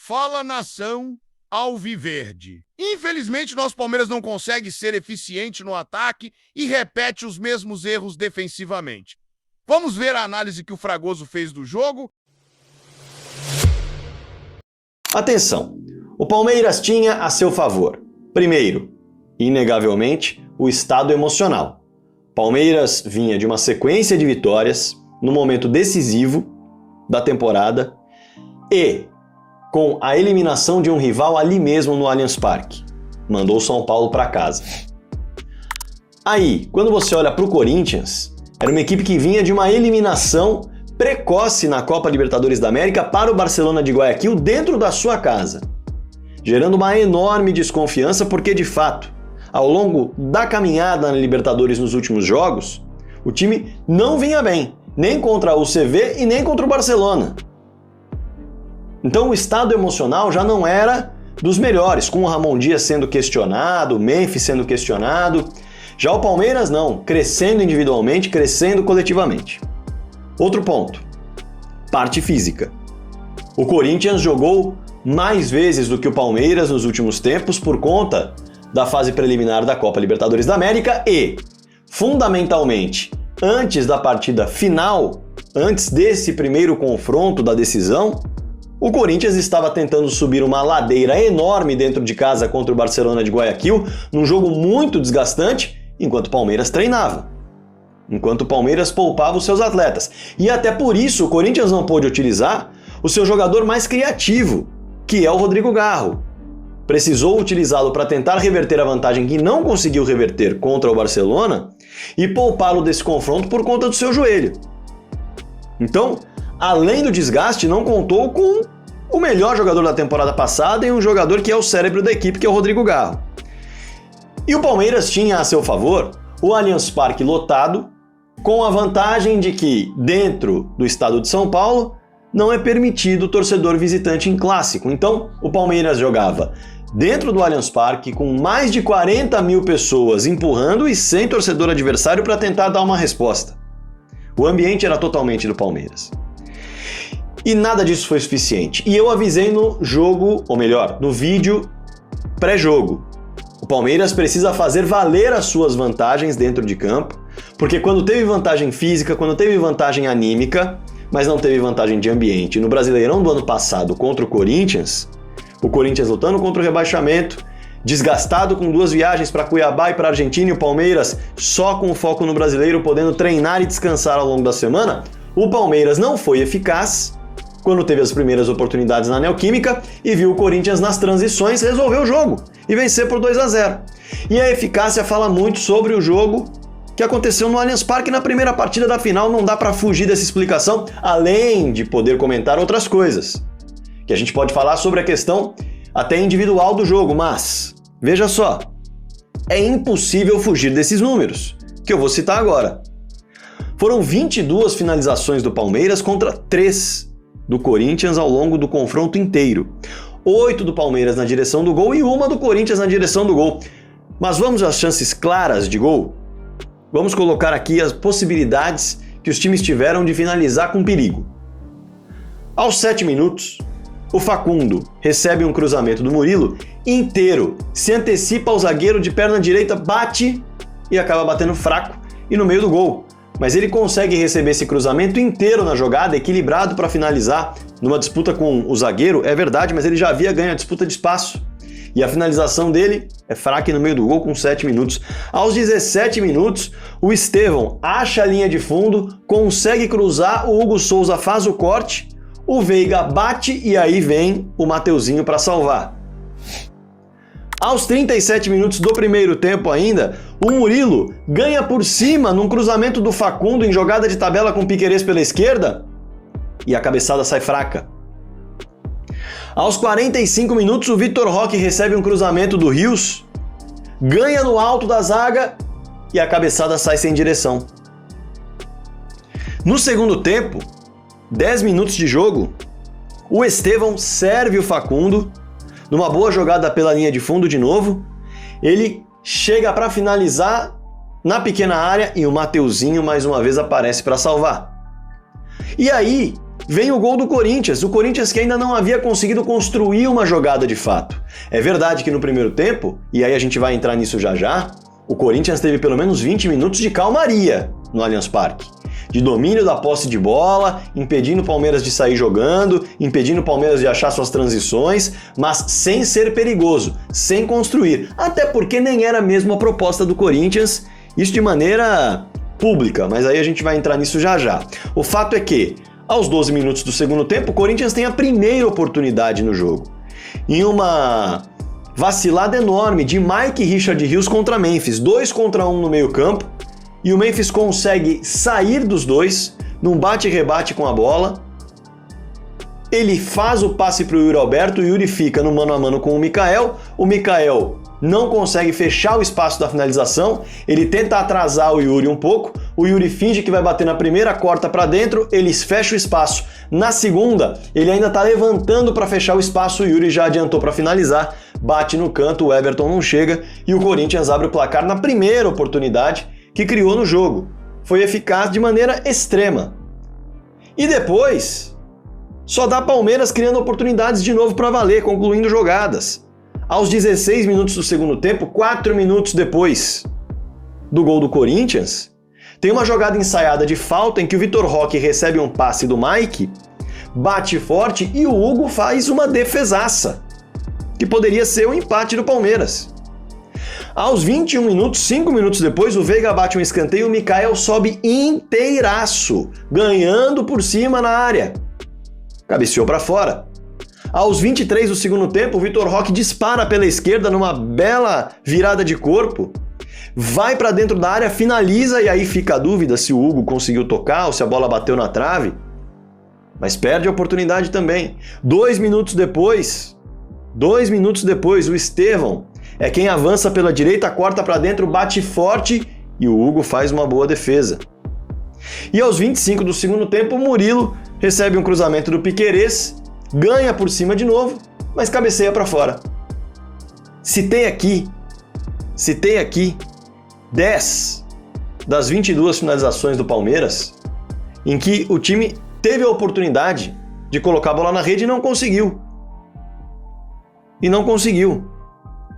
Fala, nação alviverde. Infelizmente, nosso Palmeiras não consegue ser eficiente no ataque e repete os mesmos erros defensivamente. Vamos ver a análise que o Fragoso fez do jogo? Atenção! O Palmeiras tinha a seu favor, primeiro, inegavelmente, o estado emocional. Palmeiras vinha de uma sequência de vitórias no momento decisivo da temporada e com a eliminação de um rival ali mesmo no Allianz Parque. Mandou o São Paulo para casa. Aí, quando você olha para o Corinthians, era uma equipe que vinha de uma eliminação precoce na Copa Libertadores da América para o Barcelona de Guayaquil dentro da sua casa, gerando uma enorme desconfiança porque, de fato, ao longo da caminhada na Libertadores nos últimos jogos, o time não vinha bem, nem contra o UCV e nem contra o Barcelona. Então o estado emocional já não era dos melhores, com o Ramon Dias sendo questionado, o Memphis sendo questionado. Já o Palmeiras não, crescendo individualmente, crescendo coletivamente. Outro ponto, parte física. O Corinthians jogou mais vezes do que o Palmeiras nos últimos tempos por conta da fase preliminar da Copa Libertadores da América e, fundamentalmente, antes da partida final, antes desse primeiro confronto da decisão, o Corinthians estava tentando subir uma ladeira enorme dentro de casa contra o Barcelona de Guayaquil, num jogo muito desgastante, enquanto o Palmeiras treinava. Enquanto o Palmeiras poupava os seus atletas. E até por isso o Corinthians não pôde utilizar o seu jogador mais criativo, que é o Rodrigo Garro. Precisou utilizá-lo para tentar reverter a vantagem que não conseguiu reverter contra o Barcelona e poupá-lo desse confronto por conta do seu joelho. Então, além do desgaste, não contou com o melhor jogador da temporada passada e um jogador que é o cérebro da equipe, que é o Rodrigo Garro. E o Palmeiras tinha a seu favor o Allianz Parque lotado, com a vantagem de que, dentro do estado de São Paulo, não é permitido o torcedor visitante em clássico. Então, o Palmeiras jogava dentro do Allianz Parque com mais de 40 mil pessoas empurrando e sem torcedor adversário para tentar dar uma resposta. O ambiente era totalmente do Palmeiras. E nada disso foi suficiente. E eu avisei no jogo, ou melhor, no vídeo pré-jogo. O Palmeiras precisa fazer valer as suas vantagens dentro de campo, porque quando teve vantagem física, quando teve vantagem anímica, mas não teve vantagem de ambiente, no Brasileirão do ano passado contra o Corinthians lutando contra o rebaixamento, desgastado com 2 viagens para Cuiabá e para Argentina, e o Palmeiras só com foco no Brasileiro, podendo treinar e descansar ao longo da semana, o Palmeiras não foi eficaz quando teve as primeiras oportunidades na Neoquímica e viu o Corinthians nas transições resolver o jogo e vencer por 2-0. E a eficácia fala muito sobre o jogo que aconteceu no Allianz Parque na primeira partida da final. Não dá para fugir dessa explicação, além de poder comentar outras coisas, que a gente pode falar sobre a questão até individual do jogo, mas veja só, é impossível fugir desses números, que eu vou citar agora. Foram 22 finalizações do Palmeiras contra 3 do Corinthians ao longo do confronto inteiro. 8 do Palmeiras na direção do gol e 1 do Corinthians na direção do gol. Mas vamos às chances claras de gol? Vamos colocar aqui as possibilidades que os times tiveram de finalizar com perigo. Aos 7 minutos, o Facundo recebe um cruzamento do Murilo inteiro, se antecipa ao zagueiro de perna direita, bate e acaba batendo fraco e no meio do gol. Mas ele consegue receber esse cruzamento inteiro na jogada, equilibrado para finalizar numa disputa com o zagueiro, é verdade, mas ele já havia ganho a disputa de espaço. E a finalização dele é fraca no meio do gol com 7 minutos. Aos 17 minutos, o Estevão acha a linha de fundo, consegue cruzar, o Hugo Souza faz o corte, o Veiga bate e aí vem o Mateuzinho para salvar. Aos 37 minutos do primeiro tempo ainda, o Murilo ganha por cima num cruzamento do Facundo em jogada de tabela com o Piquerez pela esquerda e a cabeçada sai fraca. Aos 45 minutos, o Vitor Roque recebe um cruzamento do Rios, ganha no alto da zaga e a cabeçada sai sem direção. No segundo tempo, 10 minutos de jogo, o Estevão serve o Facundo numa boa jogada pela linha de fundo de novo, ele chega para finalizar na pequena área e o Mateuzinho mais uma vez aparece para salvar. E aí, vem o gol do Corinthians. O Corinthians que ainda não havia conseguido construir uma jogada de fato. É verdade que no primeiro tempo, e aí a gente vai entrar nisso já já, o Corinthians teve pelo menos 20 minutos de calmaria no Allianz Parque. De domínio da posse de bola, impedindo o Palmeiras de sair jogando, impedindo o Palmeiras de achar suas transições, mas sem ser perigoso, sem construir. Até porque nem era mesmo a proposta do Corinthians, isso de maneira pública, mas aí a gente vai entrar nisso já já. O fato é que, aos 12 minutos do segundo tempo, o Corinthians tem a primeira oportunidade no jogo. Em uma vacilada enorme de Mike e Richard Rios contra Memphis, 2 contra 1 no meio campo, e o Memphis consegue sair dos dois, num bate e rebate com a bola. Ele faz o passe para o Yuri Alberto, o Yuri fica no mano a mano com o Mikael não consegue fechar o espaço da finalização, ele tenta atrasar o Yuri um pouco, o Yuri finge que vai bater na primeira, corta para dentro, eles fecham o espaço. Na segunda, ele ainda está levantando para fechar o espaço, o Yuri já adiantou para finalizar, bate no canto, o Everton não chega e o Corinthians abre o placar na primeira oportunidade que criou no jogo. Foi eficaz de maneira extrema. E depois, só dá Palmeiras criando oportunidades de novo para valer, concluindo jogadas. Aos 16 minutos do segundo tempo, 4 minutos depois do gol do Corinthians, tem uma jogada ensaiada de falta em que o Vitor Roque recebe um passe do Mike, bate forte e o Hugo faz uma defesaça, que poderia ser o empate do Palmeiras. Aos 21 minutos, 5 minutos depois, o Veiga bate um escanteio e o Mikael sobe inteiraço, ganhando por cima na área. Cabeceou para fora. Aos 23 do segundo tempo, o Vitor Roque dispara pela esquerda numa bela virada de corpo, vai para dentro da área, finaliza e aí fica a dúvida se o Hugo conseguiu tocar ou se a bola bateu na trave, mas perde a oportunidade também. 2 minutos depois, o Estevão é quem avança pela direita, corta para dentro, bate forte e o Hugo faz uma boa defesa. E aos 25 do segundo tempo, o Murilo recebe um cruzamento do Piquerez, ganha por cima de novo, mas cabeceia para fora. Citei aqui 10 das 22 finalizações do Palmeiras em que o time teve a oportunidade de colocar a bola na rede e não conseguiu.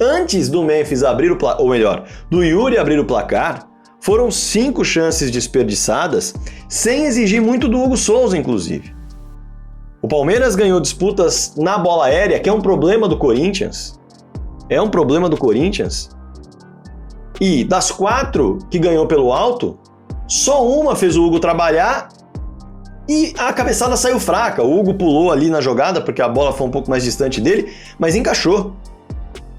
Antes do Memphis abrir o placar, ou melhor, do Yuri abrir o placar, foram 5 chances desperdiçadas, sem exigir muito do Hugo Souza, inclusive. O Palmeiras ganhou disputas na bola aérea, que é um problema do Corinthians. E das 4 que ganhou pelo alto, só uma fez o Hugo trabalhar e a cabeçada saiu fraca. O Hugo pulou ali na jogada porque a bola foi um pouco mais distante dele, mas encaixou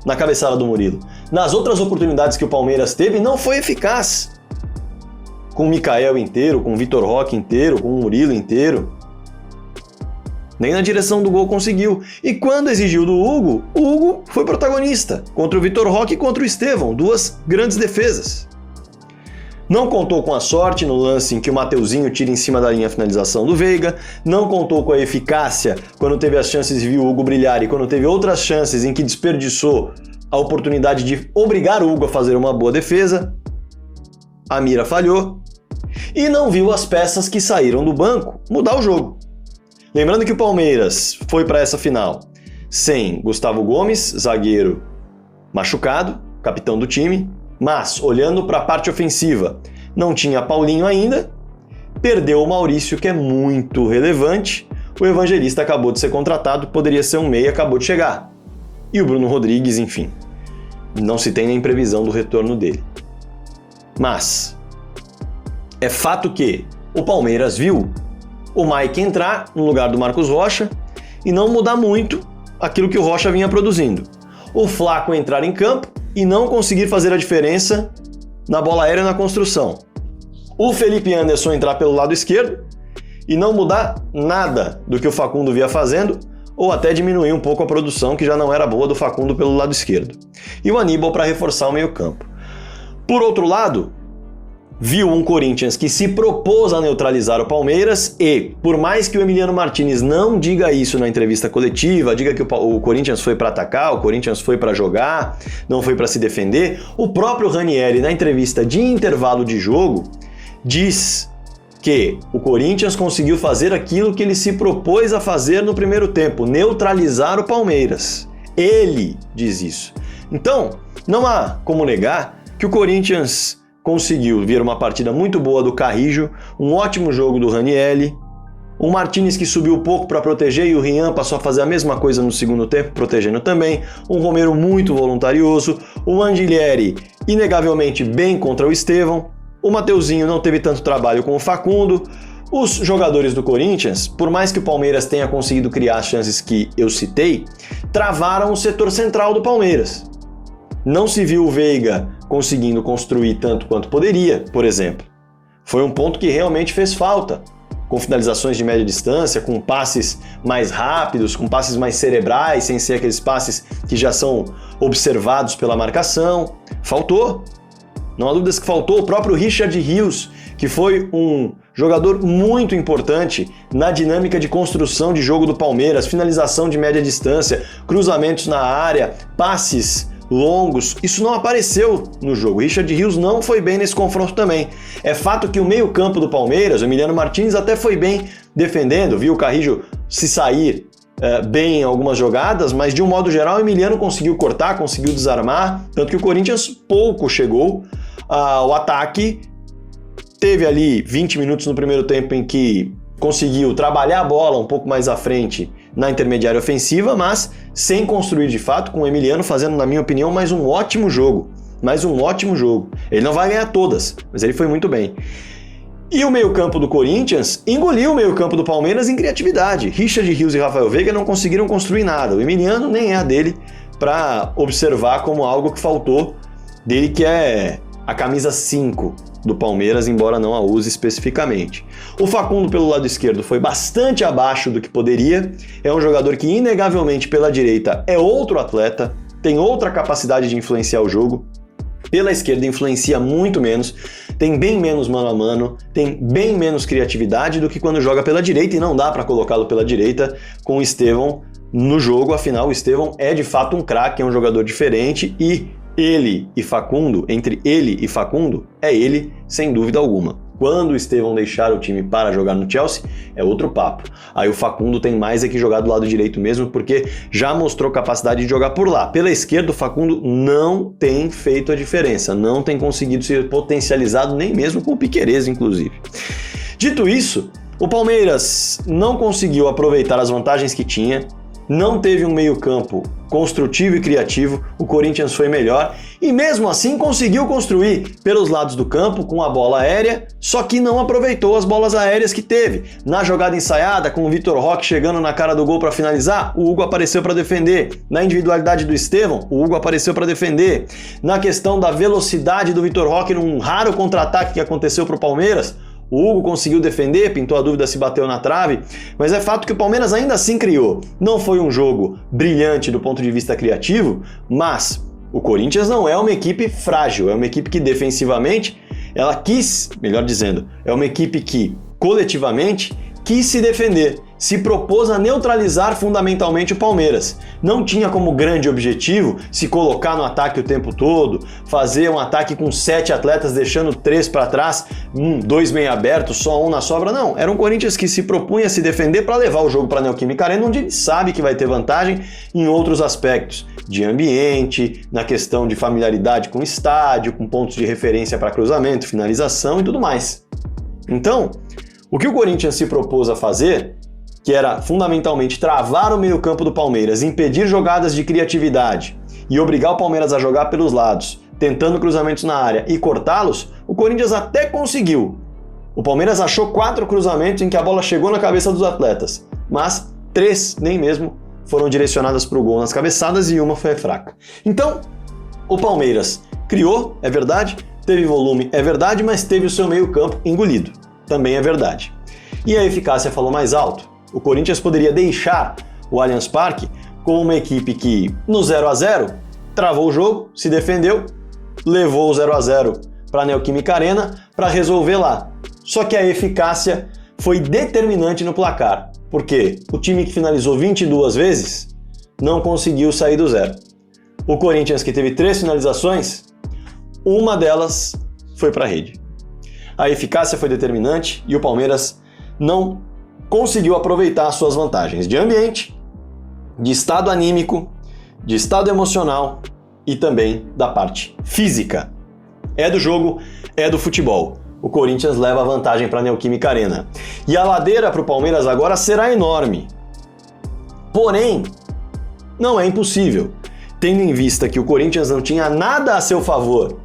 na cabeçada do Murilo. Nas outras oportunidades que o Palmeiras teve, não foi eficaz. Com o Mikael inteiro, com o Vitor Roque inteiro, com o Murilo inteiro. Nem na direção do gol conseguiu. E quando exigiu do Hugo, o Hugo foi protagonista. Contra o Vitor Roque e contra o Estevão. 2 grandes defesas. Não contou com a sorte no lance em que o Mateuzinho tira em cima da linha a finalização do Veiga. Não contou com a eficácia quando teve as chances de ver o Hugo brilhar e quando teve outras chances em que desperdiçou a oportunidade de obrigar o Hugo a fazer uma boa defesa. A mira falhou. E não viu as peças que saíram do banco mudar o jogo. Lembrando que o Palmeiras foi para essa final sem Gustavo Gomes, zagueiro machucado, capitão do time, mas olhando para a parte ofensiva, não tinha Paulinho ainda, perdeu o Maurício, que é muito relevante, o Evangelista acabou de ser contratado, poderia ser um meia, acabou de chegar. E o Bruno Rodrigues, enfim, não se tem nem previsão do retorno dele. Mas é fato que o Palmeiras viu o Mike entrar no lugar do Marcos Rocha e não mudar muito aquilo que o Rocha vinha produzindo. O Flaco entrar em campo e não conseguir fazer a diferença na bola aérea e na construção. O Felipe Anderson entrar pelo lado esquerdo e não mudar nada do que o Facundo vinha fazendo, ou até diminuir um pouco a produção que já não era boa do Facundo pelo lado esquerdo. E o Aníbal para reforçar o meio-campo. Por outro lado, viu um Corinthians que se propôs a neutralizar o Palmeiras e, por mais que o Emiliano Martinez não diga isso na entrevista coletiva, diga que o Corinthians foi para atacar, o Corinthians foi para jogar, não foi para se defender, o próprio Ranieri, na entrevista de intervalo de jogo, diz que o Corinthians conseguiu fazer aquilo que ele se propôs a fazer no primeiro tempo, neutralizar o Palmeiras. Ele diz isso. Então, não há como negar que o Corinthians conseguiu ver uma partida muito boa do Carrillo, um ótimo jogo do Ranieri, o Martínez que subiu pouco para proteger e o Rian passou a fazer a mesma coisa no segundo tempo, protegendo também, um Romero muito voluntarioso, o Angileri inegavelmente bem contra o Estevão, o Mateuzinho não teve tanto trabalho com o Facundo. Os jogadores do Corinthians, por mais que o Palmeiras tenha conseguido criar as chances que eu citei, travaram o setor central do Palmeiras. Não se viu o Veiga conseguindo construir tanto quanto poderia, por exemplo. Foi um ponto que realmente fez falta, com finalizações de média distância, com passes mais rápidos, com passes mais cerebrais, sem ser aqueles passes que já são observados pela marcação. Faltou. Não há dúvidas que faltou o próprio Richard Rios, que foi um jogador muito importante na dinâmica de construção de jogo do Palmeiras, finalização de média distância, cruzamentos na área, passes longos. Isso não apareceu no jogo. Richard Rios não foi bem nesse confronto também. É fato que o meio-campo do Palmeiras, o Emiliano Martínez, até foi bem defendendo, viu o Carrillo se sair bem em algumas jogadas, mas de um modo geral o Emiliano conseguiu cortar, conseguiu desarmar, tanto que o Corinthians pouco chegou ao ataque. Teve ali 20 minutos no primeiro tempo em que conseguiu trabalhar a bola um pouco mais à frente na intermediária ofensiva, mas sem construir de fato, com o Emiliano fazendo, na minha opinião, mais um ótimo jogo. Ele não vai ganhar todas, mas ele foi muito bem. E o meio-campo do Corinthians engoliu o meio-campo do Palmeiras em criatividade. Richard Rios e Rafael Veiga não conseguiram construir nada. O Emiliano nem é a dele para observar como algo que faltou dele, que é a camisa 5 do Palmeiras, embora não a use especificamente. O Facundo pelo lado esquerdo foi bastante abaixo do que poderia. É um jogador que inegavelmente pela direita é outro atleta, tem outra capacidade de influenciar o jogo. Pela esquerda influencia muito menos, tem bem menos mano a mano, tem bem menos criatividade do que quando joga pela direita, e não dá para colocá-lo pela direita com o Estevão no jogo. Afinal, o Estevão é de fato um craque, é um jogador diferente, e ele e Facundo, entre ele e Facundo, é ele sem dúvida alguma. Quando o Estevão deixar o time para jogar no Chelsea, é outro papo. Aí o Facundo tem mais é que jogar do lado direito mesmo, porque já mostrou capacidade de jogar por lá. Pela esquerda, o Facundo não tem feito a diferença, não tem conseguido ser potencializado, nem mesmo com o Piquerez, inclusive. Dito isso, o Palmeiras não conseguiu aproveitar as vantagens que tinha, não teve um meio-campo construtivo e criativo. O Corinthians foi melhor e mesmo assim conseguiu construir pelos lados do campo com a bola aérea, só que não aproveitou as bolas aéreas que teve. Na jogada ensaiada, com o Vitor Roque chegando na cara do gol para finalizar, o Hugo apareceu para defender. Na individualidade do Estevão, o Hugo apareceu para defender. Na questão da velocidade do Vitor Roque num raro contra-ataque que aconteceu para o Palmeiras, o Hugo conseguiu defender, pintou a dúvida se bateu na trave, mas é fato que o Palmeiras ainda assim criou. Não foi um jogo brilhante do ponto de vista criativo, mas o Corinthians não é uma equipe frágil, é uma equipe que defensivamente, ela quis, melhor dizendo, é uma equipe que coletivamente quis se defender, se propôs a neutralizar fundamentalmente o Palmeiras. Não tinha como grande objetivo se colocar no ataque o tempo todo, fazer um ataque com 7 atletas, deixando 3 para trás, 2 meio abertos, só um na sobra. Não, era um Corinthians que se propunha a se defender para levar o jogo para a Neoquímica Arena, onde ele sabe que vai ter vantagem em outros aspectos, de ambiente, na questão de familiaridade com o estádio, com pontos de referência para cruzamento, finalização e tudo mais. Então, o que o Corinthians se propôs a fazer, que era fundamentalmente travar o meio-campo do Palmeiras, impedir jogadas de criatividade e obrigar o Palmeiras a jogar pelos lados, tentando cruzamentos na área e cortá-los, o Corinthians até conseguiu. O Palmeiras achou 4 cruzamentos em que a bola chegou na cabeça dos atletas, mas 3 nem mesmo foram direcionadas para o gol nas cabeçadas e uma foi fraca. Então, o Palmeiras criou, é verdade, teve volume, é verdade, mas teve o seu meio-campo engolido, também é verdade. E a eficácia falou mais alto. O Corinthians poderia deixar o Allianz Parque como uma equipe que, no 0-0, travou o jogo, se defendeu, levou o 0-0 para a Neoquímica Arena para resolver lá. Só que a eficácia foi determinante no placar, porque o time que finalizou 22 vezes não conseguiu sair do zero. O Corinthians, que teve 3 finalizações, uma delas foi para a rede. A eficácia foi determinante e o Palmeiras não conseguiu aproveitar as suas vantagens de ambiente, de estado anímico, de estado emocional e também da parte física. É do jogo, é do futebol. O Corinthians leva a vantagem para a Neoquímica Arena. E a ladeira para o Palmeiras agora será enorme. Porém, não é impossível, tendo em vista que o Corinthians não tinha nada a seu favor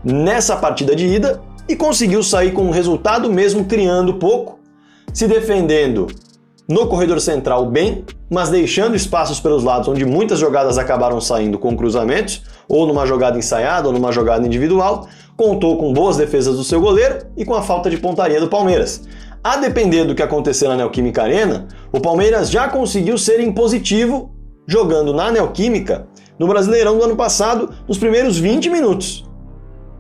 nessa partida de ida e conseguiu sair com um resultado mesmo criando pouco, se defendendo no corredor central bem, mas deixando espaços pelos lados onde muitas jogadas acabaram saindo com cruzamentos, ou numa jogada ensaiada ou numa jogada individual, contou com boas defesas do seu goleiro e com a falta de pontaria do Palmeiras. A depender do que acontecer na Neoquímica Arena, o Palmeiras já conseguiu ser impositivo jogando na Neoquímica no Brasileirão do ano passado nos primeiros 20 minutos.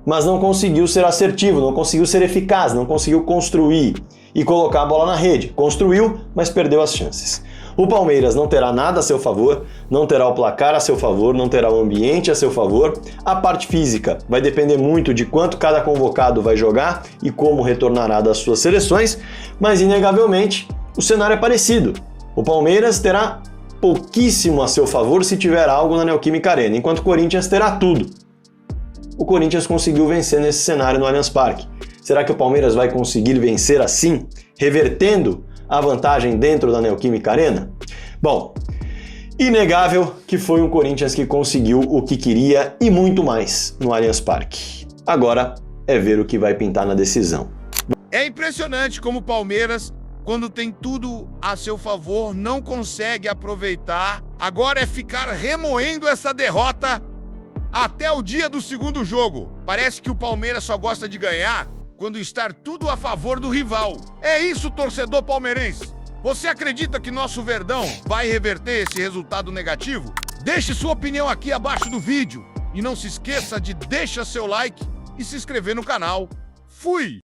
Mas não conseguiu ser assertivo, não conseguiu ser eficaz, não conseguiu construir e colocar a bola na rede. Construiu, mas perdeu as chances. O Palmeiras não terá nada a seu favor, não terá o placar a seu favor, não terá o ambiente a seu favor. A parte física vai depender muito de quanto cada convocado vai jogar e como retornará das suas seleções, mas inegavelmente o cenário é parecido. O Palmeiras terá pouquíssimo a seu favor se tiver algo na Neoquímica Arena, enquanto o Corinthians terá tudo. O Corinthians conseguiu vencer nesse cenário no Allianz Parque. Será que o Palmeiras vai conseguir vencer assim, revertendo a vantagem dentro da Neoquímica Arena? Bom, inegável que foi um Corinthians que conseguiu o que queria e muito mais no Allianz Parque. Agora é ver o que vai pintar na decisão. É impressionante como o Palmeiras, quando tem tudo a seu favor, não consegue aproveitar. Agora é ficar remoendo essa derrota até o dia do segundo jogo. Parece que o Palmeiras só gosta de ganhar quando estar tudo a favor do rival. É isso, torcedor palmeirense. Você acredita que nosso Verdão vai reverter esse resultado negativo? Deixe sua opinião aqui abaixo do vídeo. E não se esqueça de deixar seu like e se inscrever no canal. Fui!